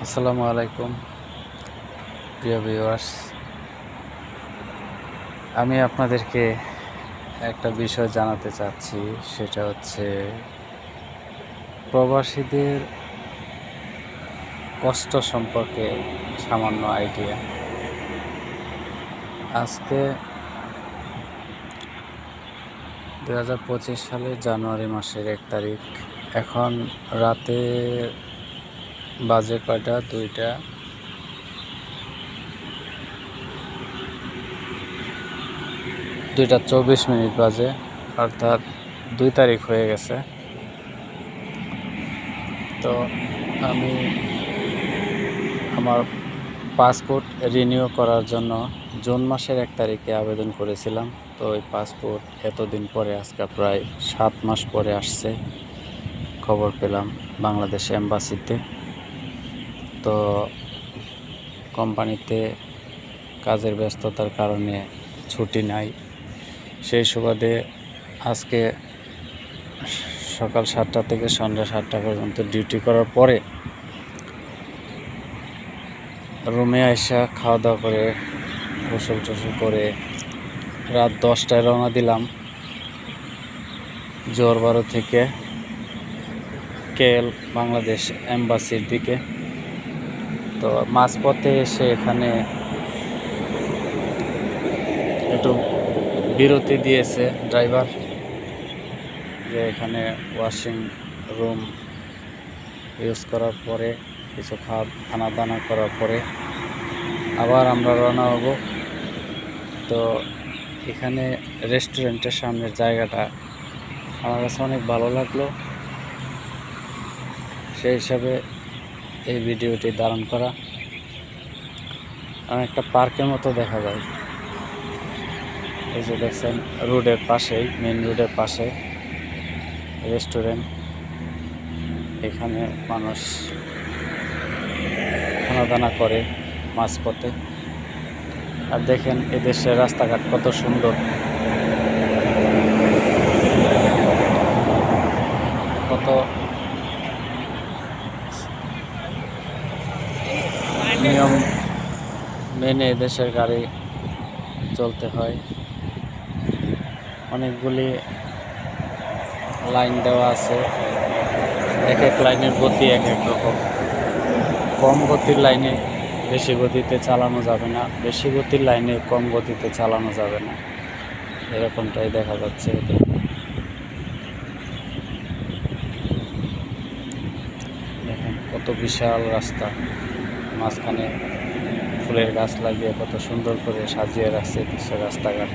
আসসালামু আলাইকুম প্রিয় ভিউয়ার্স, আমি আপনাদেরকে একটা বিষয় জানাতে চাচ্ছি। সেটা হচ্ছে প্রবাসীদের কষ্ট সম্পর্কে সামান্য আইডিয়া। আজকে 2025 সালের জানুয়ারি মাসের 1 তারিখ। এখন রাতে বাজে কয়টা? 2টা 24 মিনিট বাজে, অর্থাৎ 2 তারিখ হয়ে গেছে। তো আমি আমার পাসপোর্ট রিনিউ করার জন্য জুন মাসের 1 তারিখে আবেদন করেছিলাম। তো ওই পাসপোর্ট এতদিন পরে, আজকে প্রায় 7 মাস পরে আসছে। খবর পেলাম বাংলাদেশ এম্বাসিতে। তো কোম্পানিতে কাজের ব্যস্ততার কারণে ছুটি নাই। সেই সুবাদে আজকে সকাল 7টা থেকে সন্ধ্যা 7টা পর্যন্ত ডিউটি করার পরে রুমে আইসা খাওয়া দাওয়া করে গোসল টোসল করে রাত 10টায় রওনা দিলাম জোয়ারবাড়ি থেকে কেএল বাংলাদেশ এম্বাসির দিকে। তো মাঝপথে এসে এখানে একটু বিরতি দিয়েছে ড্রাইভার, যে এখানে ওয়াশিং রুম ইউজ করার পরে কিছু খানা দানা করার পরে আবার আমরা রওনা হব। তো এখানে রেস্টুরেন্টের সামনের জায়গাটা আমার কাছে অনেক ভালো লাগলো, সেই হিসাবে এই ভিডিওটি ধারণ করা। একটা পার্কের মতো দেখা যায়। এই যে দেখছেন, রোডের পাশেই, মেন রোডের পাশে রেস্টুরেন্ট। এখানে মানুষ খানা দানা করে মাঝপথে। আর দেখেন এদেশের রাস্তাঘাট কত সুন্দর, কত নিয়ম মেনে এদেশের গাড়ি চলতে হয়। অনেকগুলি লাইন দেওয়া আছে, এক এক লাইনের গতি এক এক রকম। কম গতির লাইনে বেশি গতিতে চালানো যাবে না, বেশি গতির লাইনে কম গতিতে চালানো যাবে না, এরকমটাই দেখা যাচ্ছে। দেখেন কত বিশাল রাস্তা, মাঝখানে ফুলের গাছ লাগিয়ে কত সুন্দর করে সাজিয়ে রাখছে দেশের রাস্তাঘাট।